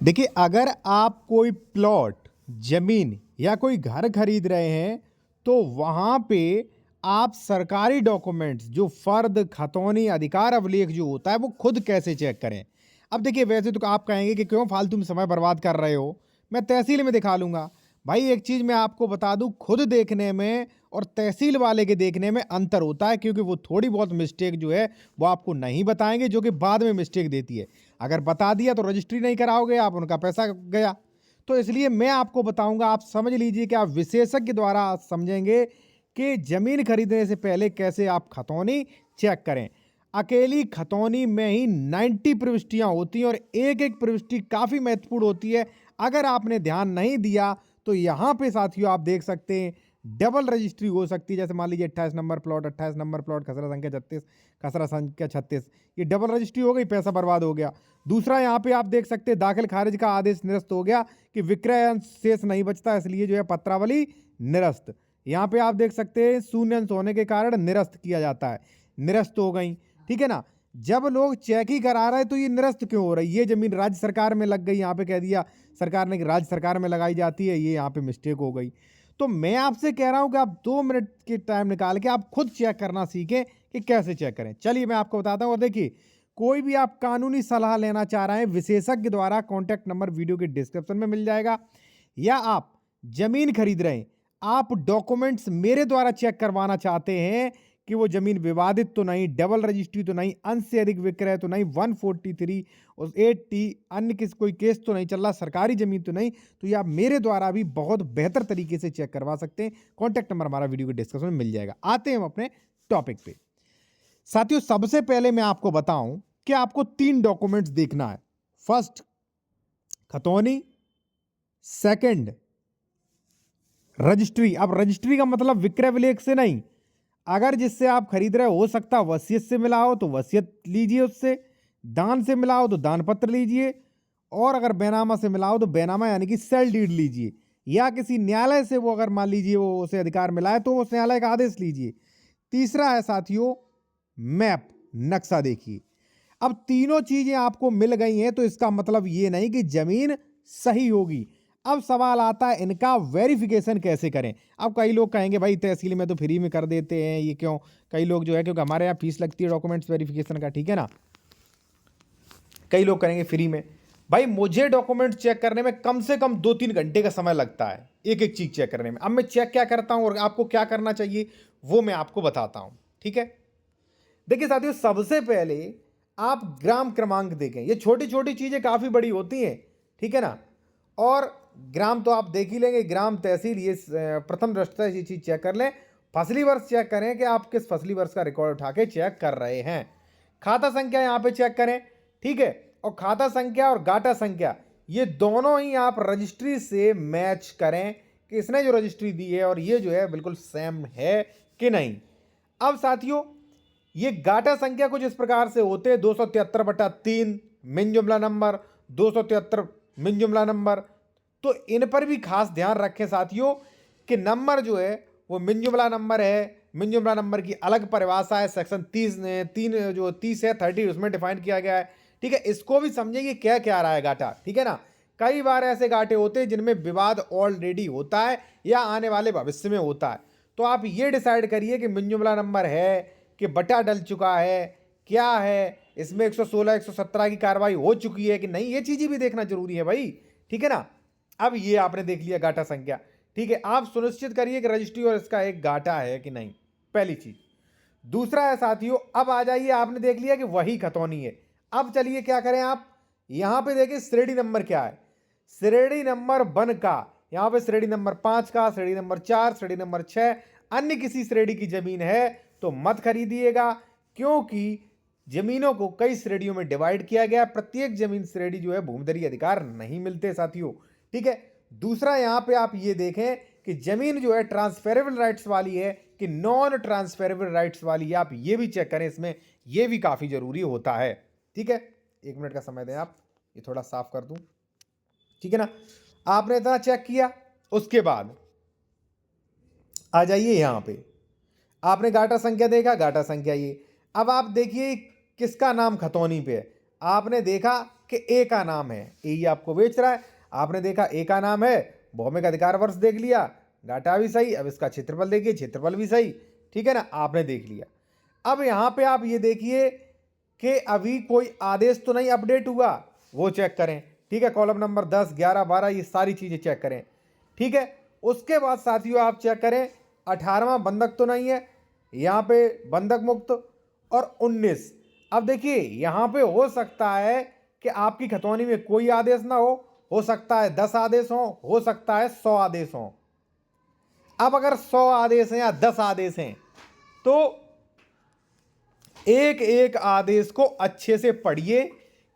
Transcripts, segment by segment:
देखिए, अगर आप कोई प्लॉट, ज़मीन या कोई घर खरीद रहे हैं, तो वहाँ पे आप सरकारी डॉक्यूमेंट्स जो फ़र्द, खतौनी, अधिकार अभिलेख जो होता है, वो खुद कैसे चेक करें? अब देखिए, वैसे तो आप कहेंगे कि क्यों फालतू में समय बर्बाद कर रहे हो? मैं तहसील में दिखा लूँगा। भाई, एक चीज़ मैं आपको बता दूँ, खुद देखने में और तहसील वाले के देखने में अंतर होता है, क्योंकि वो थोड़ी बहुत मिस्टेक जो है, वो आपको नहीं बताएँगे, जो कि बाद में मिस्टेक देती है। अगर बता दिया तो रजिस्ट्री नहीं कराओगे आप, उनका पैसा गया। तो इसलिए मैं आपको बताऊँगा, आप समझ लीजिए कि आप विशेषज्ञ द्वारा समझेंगे कि ज़मीन खरीदने से पहले कैसे आप खतौनी चेक करें। अकेली खतौनी में ही 90 प्रविष्टियाँ होती हैं और एक-एक प्रविष्टि काफ़ी महत्वपूर्ण होती है। अगर आपने ध्यान नहीं दिया, तो यहाँ पे साथियों आप देख सकते हैं डबल रजिस्ट्री हो सकती है। जैसे मान लीजिए 28 नंबर प्लॉट, 28 नंबर प्लॉट, खसरा संख्या 36, खसरा संख्या 36, ये डबल रजिस्ट्री हो गई, पैसा बर्बाद हो गया। दूसरा यहाँ पे आप देख सकते हैं दाखिल खारिज का आदेश निरस्त हो गया कि विक्रय अंश शेष नहीं बचता, इसलिए जो है पत्रावली निरस्त। यहाँ पे आप देख सकते हैं शून्य अंश होने के कारण निरस्त किया जाता है, निरस्त हो गई। ठीक है ना? जब लोग चेक ही करा रहे हैं तो ये निरस्त क्यों हो रही है? ये जमीन राज्य सरकार में लग गई, यहाँ पे कह दिया सरकार ने कि राज्य सरकार में लगाई जाती है, ये यहाँ पे मिस्टेक हो गई। तो मैं आपसे कह रहा हूँ कि आप 2 मिनट की टाइम निकाल के आप खुद चेक करना सीखें कि कैसे चेक करें। चलिए मैं आपको बताता हूँ। और देखिए, कोई भी आप कानूनी सलाह लेना चाह रहे हैं विशेषज्ञ द्वारा, कॉन्टैक्ट नंबर वीडियो के डिस्क्रिप्शन में मिल जाएगा। या आप ज़मीन खरीद रहे हैं, आप डॉक्यूमेंट्स मेरे द्वारा चेक करवाना चाहते हैं कि वो ज़मीन विवादित तो नहीं, डबल रजिस्ट्री तो नहीं, अंश से अधिक विक्रय तो नहीं, 143 और 80 अन्य किस कोई केस तो नहीं चल रहा, सरकारी ज़मीन तो नहीं, तो ये आप मेरे द्वारा भी बहुत बेहतर तरीके से चेक करवा सकते हैं। कॉन्टैक्ट नंबर हमारा वीडियो के डिस्क्रिप्शन में मिल जाएगा। आते हैं हम अपने टॉपिक पे। साथियों, सबसे पहले मैं आपको बताऊं कि आपको 3 डॉक्यूमेंट्स देखना है। फर्स्ट, खतौनी। Second, registry. अब रजिस्ट्री का मतलब विक्रय विलेख से नहीं, अगर जिससे आप खरीद रहे हो सकता है वसीयत से मिला हो तो वसीयत लीजिए उससे, दान से मिला हो तो दान पत्र लीजिए, और अगर बेनामा से मिला हो तो बेनामा यानी कि सेल डीड लीजिए, या किसी न्यायालय से वो अगर मान लीजिए वो उसे अधिकार मिला है तो उस न्यायालय का आदेश लीजिए। तीसरा है साथियों मैप, नक्शा। देखिए, अब तीनों चीजें आपको मिल गई हैं तो इसका मतलब ये नहीं कि जमीन सही होगी। अब सवाल आता है इनका वेरिफिकेशन कैसे करें। अब कई लोग कहेंगे भाई तहसील में तो फ्री में कर देते हैं, ये क्यों? कई लोग जो है, क्योंकि हमारे यहाँ फीस लगती है डॉक्यूमेंट्स वेरिफिकेशन का, ठीक है ना? कई लोग करेंगे फ्री में। भाई, मुझे डॉक्यूमेंट चेक करने में कम से कम 2-3 घंटे का समय लगता है, एक एक चीज चेक करने में। अब मैं चेक क्या करता हूं और आपको क्या करना चाहिए वो मैं आपको बताता हूं। ठीक है? देखिए साथियों, सबसे पहले आप ग्राम क्रमांक देखें। ये छोटी छोटी चीजें काफी बड़ी होती हैं, ठीक है ना? और ग्राम तो आप देख ही लेंगे, ग्राम, तहसील, ये प्रथम दृष्टया ये चीज चेक कर लें। फसली वर्ष चेक करें कि आप किस फसली वर्ष का रिकॉर्ड उठा के चेक कर रहे हैं। खाता संख्या यहाँ पे चेक करें, ठीक है? और खाता संख्या और गाटा संख्या, ये दोनों ही आप रजिस्ट्री से मैच करें कि इसने जो रजिस्ट्री दी है और ये जो है बिल्कुल सेम है कि नहीं। अब साथियों, ये गाटा संख्या कुछ इस प्रकार से होते हैं: 273/3 मिन जुमला नंबर, 273 मिन जुमला नंबर। तो इन पर भी खास ध्यान रखें साथियों कि नंबर जो है वो मिन जुमला नंबर है। मिन जुमला नंबर की अलग परिभाषा है, सेक्शन 30 है, 30 उसमें डिफाइन किया गया है। ठीक है, इसको भी समझें कि क्या क्या रहा है गाटा, ठीक है ना? कई बार ऐसे गाटे होते हैं जिनमें विवाद ऑलरेडी होता है या आने वाले भविष्य में होता है। तो आप ये डिसाइड करिए कि मिन जुमला नंबर है कि बटा डल चुका है, क्या है, इसमें 116 117 की कार्रवाई हो चुकी है कि नहीं, ये चीजें भी देखना जरूरी है भाई। ठीक है ना? अब ये आपने देख लिया गाटा संख्या, ठीक है? आप सुनिश्चित करिए कि रजिस्ट्री और इसका एक गाटा है कि नहीं, पहली चीज। दूसरा है साथियों, अब आ जाइए, आपने देख लिया कि वही खतौनी है। अब चलिए क्या करें, आप यहां पे देखिए श्रेणी नंबर क्या है। श्रेणी नंबर 1 का, यहां पे श्रेणी नंबर 5 का, श्रेणी नंबर 4, श्रेणी नंबर 6 अन्य किसी श्रेणी की जमीन है तो मत खरीदिएगा, क्योंकि जमीनों को कई श्रेणियों में डिवाइड किया गया। प्रत्येक जमीन श्रेणी जो है भूमिधरी अधिकार नहीं मिलते साथियों, ठीक है? दूसरा, यहां पे आप ये देखें कि जमीन जो है ट्रांसफेरेबल राइट्स वाली है कि नॉन ट्रांसफेरेबल राइट्स वाली है, आप ये भी चेक करें इसमें, ये भी काफी जरूरी होता है। ठीक है, 1 मिनट का समय दें आप, ये थोड़ा साफ कर दूं, ठीक है ना? आपने इतना चेक किया, उसके बाद आ जाइए यहां पे, आपने गाटा संख्या देखा, गाटा संख्या ये। अब आप देखिए किसका नाम खतौनी पे है। आपने देखा कि ए का नाम है, ए आपको बेच रहा है, आपने देखा ए का नाम है, भौमिक अधिकार वर्ष देख लिया, घाटा भी सही, अब इसका क्षेत्रफल देखिए, क्षेत्रफल भी सही, ठीक है ना, आपने देख लिया। अब यहाँ पे आप ये देखिए कि अभी कोई आदेश तो नहीं अपडेट हुआ, वो चेक करें, ठीक है, कॉलम नंबर 10, 11, 12 ये सारी चीज़ें चेक करें, ठीक है। उसके बाद साथियों आप चेक करें 18वां बंधक तो नहीं है, यहाँ पे बंधक मुक्त, और 19। अब देखिए यहाँ पे हो सकता है कि आपकी खतौनी में कोई आदेश ना हो सकता है 10 आदेश हो सकता है 100 आदेश हो। अब अगर 100 आदेश हैं या 10 आदेश हैं तो एक एक आदेश को अच्छे से पढ़िए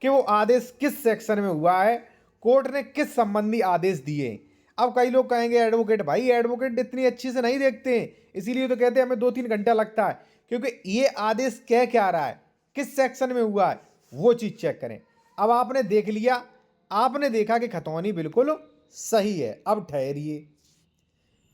कि वो आदेश किस सेक्शन में हुआ है, कोर्ट ने किस संबंधी आदेश दिए। अब कई लोग कहेंगे एडवोकेट भाई एडवोकेट इतनी अच्छी से नहीं देखते हैं, इसीलिए तो कहते हैं हमें 2-3 घंटा लगता है, क्योंकि ये आदेश कह क्या रहा है, किस सेक्शन में हुआ है, वो चीज़ चेक करें। अब आपने देख लिया, आपने देखा कि खतौनी बिल्कुल सही है। अब ठहरिए,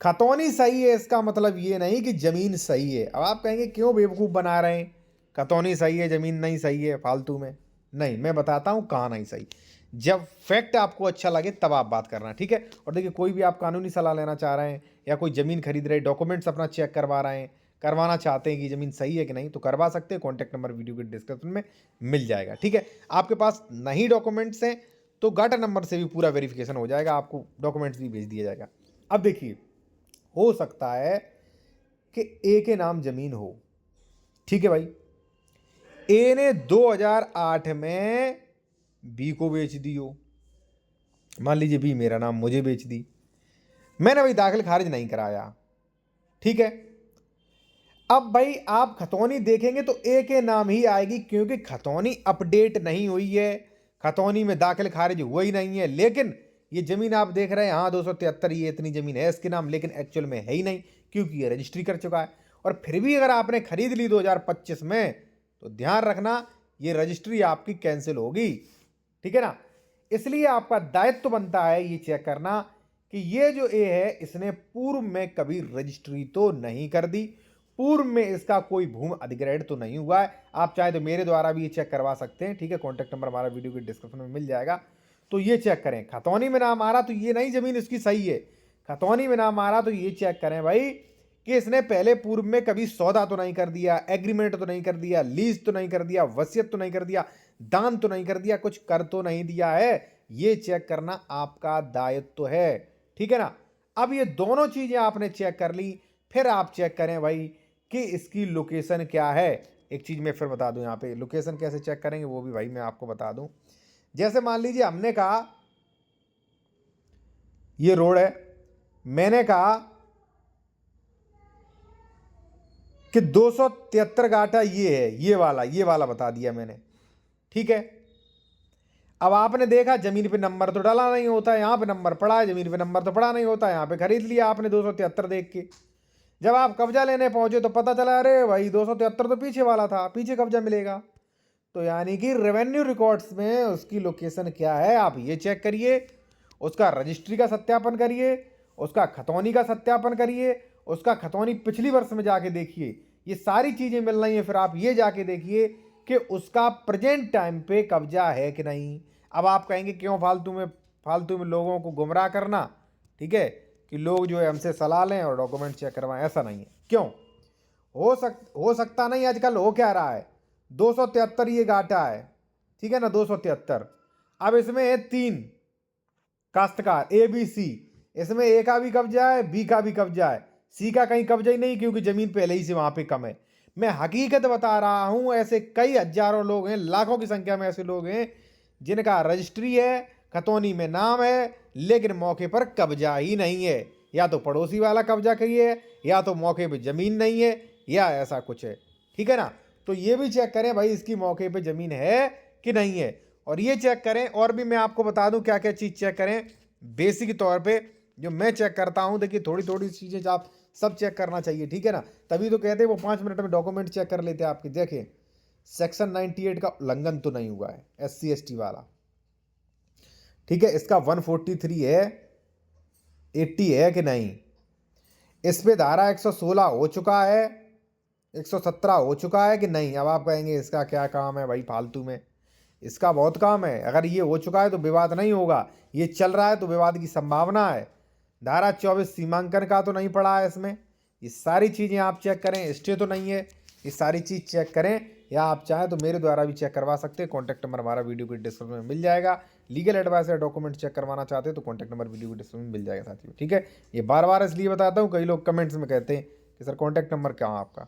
खतौनी सही है इसका मतलब ये नहीं कि ज़मीन सही है। अब आप कहेंगे क्यों बेवकूफ़ बना रहे हैं, खतौनी सही है ज़मीन नहीं सही है, फालतू में। नहीं, मैं बताता हूँ कहाँ नहीं सही। जब फैक्ट आपको अच्छा लगे तब आप बात करना, ठीक है। और देखिए कोई भी आप कानूनी सलाह लेना चाह रहे हैं या कोई ज़मीन खरीद रहे, डॉक्यूमेंट्स अपना चेक करवा रहे हैं, करवाना चाहते हैं कि ज़मीन सही है कि नहीं, तो करवा सकते हैं। कॉन्टैक्ट नंबर वीडियो के डिस्क्रिप्शन में मिल जाएगा, ठीक है। आपके पास नहीं डॉक्यूमेंट्स हैं तो गाटा नंबर से भी पूरा वेरिफिकेशन हो जाएगा, आपको डॉक्यूमेंट्स भी भेज दिया जाएगा। अब देखिए हो सकता है कि ए के नाम जमीन हो, ठीक है भाई, ए ने 2008 में बी को बेच दी हो, मान लीजिए बी मेरा नाम मुझे बेच दी, मैंने भाई दाखिल खारिज नहीं कराया, ठीक है। अब भाई आप खतौनी देखेंगे तो ए के नाम ही आएगी, क्योंकि खतौनी अपडेट नहीं हुई है, खतौनी में दाखिल खारिज हुआ ही नहीं है। लेकिन ये जमीन आप देख रहे हैं, हाँ 273 ये इतनी जमीन है इसके नाम, लेकिन एक्चुअल में है ही नहीं, क्योंकि ये रजिस्ट्री कर चुका है। और फिर भी अगर आपने खरीद ली 2025 में तो ध्यान रखना ये रजिस्ट्री आपकी कैंसिल होगी, ठीक है ना। इसलिए आपका दायित्व बनता है ये चेक करना कि ये जो ए है इसने पूर्व में कभी रजिस्ट्री तो नहीं कर दी, पूर्व में इसका कोई भूमि अधिग्रहण तो नहीं हुआ है। आप चाहे तो मेरे द्वारा भी ये चेक करवा सकते हैं, ठीक है। कॉन्टैक्ट नंबर हमारा वीडियो के डिस्क्रिप्शन में मिल जाएगा, तो ये चेक करें। खतौनी में नाम आ रहा तो ये नहीं जमीन इसकी सही है, खतौनी में नाम आ रहा तो ये चेक करें भाई कि इसने पहले पूर्व में कभी सौदा तो नहीं कर दिया, एग्रीमेंट तो नहीं कर दिया, लीज तो नहीं कर दिया, वसीयत तो नहीं कर दिया, दान तो नहीं कर दिया, कुछ कर तो नहीं दिया है। ये चेक करना आपका दायित्व है, ठीक है ना। अब ये दोनों चीजें आपने चेक कर ली, फिर आप चेक करें भाई कि इसकी लोकेशन क्या है। एक चीज मैं फिर बता दूं, यहाँ पे लोकेशन कैसे चेक करेंगे वो भी भाई मैं आपको बता दूं। जैसे मान लीजिए हमने कहा ये रोड है, मैंने कहा कि 273 गाटा ये है, ये वाला बता दिया मैंने, ठीक है। अब आपने देखा जमीन पे नंबर तो डाला नहीं होता है, यहाँ पे नंबर पड़ा है, जमीन पे नंबर तो पड़ा नहीं होता है, यहाँ पे खरीद लिया आपने 273 देख के। जब आप कब्जा लेने पहुंचे तो पता चला अरे भाई 273 तो पीछे वाला था, पीछे कब्जा मिलेगा। तो यानी कि रेवेन्यू रिकॉर्ड्स में उसकी लोकेशन क्या है आप ये चेक करिए, उसका रजिस्ट्री का सत्यापन करिए, उसका खतौनी का सत्यापन करिए, उसका खतौनी पिछली वर्ष में जाके देखिए, ये सारी चीज़ें मिल रही हैं। फिर आप ये जाके देखिए कि उसका प्रेजेंट टाइम पे कब्जा है कि नहीं। अब आप कहेंगे क्यों फालतू में लोगों को गुमराह करना, ठीक है, कि लोग जो है हमसे सलाह लें और डॉक्यूमेंट चेक करवाएं, ऐसा नहीं है। क्यों हो सकता नहीं, आजकल हो क्या रहा है 273 ये गाटा है, ठीक है ना, 273। अब इसमें है 3 काश्तकार ए बी सी, इसमें ए का भी कब्जा है, बी का भी कब्जा है, सी का कहीं कब्जा ही नहीं, क्योंकि जमीन पहले ही से वहां पे कम है। मैं हकीकत बता रहा हूं, ऐसे कई हजारों लोग हैं, लाखों की संख्या में ऐसे लोग हैं जिनका रजिस्ट्री है, खतौनी में नाम है, लेकिन मौके पर कब्जा ही नहीं है। या तो पड़ोसी वाला कब्जा किए है, या तो मौके पे जमीन नहीं है, या ऐसा कुछ है, ठीक है ना। तो ये भी चेक करें भाई इसकी मौके पे जमीन है कि नहीं है, और ये चेक करें। और भी मैं आपको बता दूं क्या क्या चीज चेक करें बेसिक तौर पे जो मैं चेक करता हूं। देखिए थोड़ी थोड़ी चीजें आप सब चेक करना चाहिए, ठीक है ना, तभी तो कहते हैं वो 5 मिनट में डॉक्यूमेंट चेक कर लेते हैं आपके। देखें सेक्शन 98 का उल्लंघन तो नहीं हुआ है, SC ST वाला, ठीक है, इसका 143 है, 80 है कि नहीं, इस पे धारा 116 हो चुका है, 117 हो चुका है कि नहीं। अब आप कहेंगे इसका क्या काम है भाई फालतू में, इसका बहुत काम है। अगर ये हो चुका है तो विवाद नहीं होगा, ये चल रहा है तो विवाद की संभावना है। धारा 24 सीमांकन का तो नहीं पड़ा है इसमें। ये सारी चीज़ें आप चेक करें, स्टे तो नहीं है, ये सारी चीज़ चेक करें, या आप चाहें तो मेरे द्वारा भी चेक करवा सकते हैं। कॉन्टैक्ट नंबर हमारा वीडियो के डिस्क्रिप्शन में मिल जाएगा। लीगल एडवाइस या डॉक्यूमेंट चेक करवाना चाहते हैं तो कॉन्टैक्ट नंबर वीडियो के डिस्क्रिप्शन में मिल जाएगा साथियों, ठीक है। ये बार बार इसलिए बताता हूँ, कई लोग कमेंट्स में कहते हैं कि सर कॉन्टैक्ट नंबर क्या है आपका,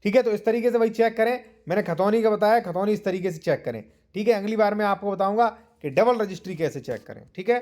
ठीक है। तो इस तरीके से भाई चेक करें। मैंने खतौनी का बताया, खतौनी इस तरीके से चेक करें, ठीक है। अगली बार मैं आपको बताऊंगा कि डबल रजिस्ट्री कैसे चेक करें, ठीक है।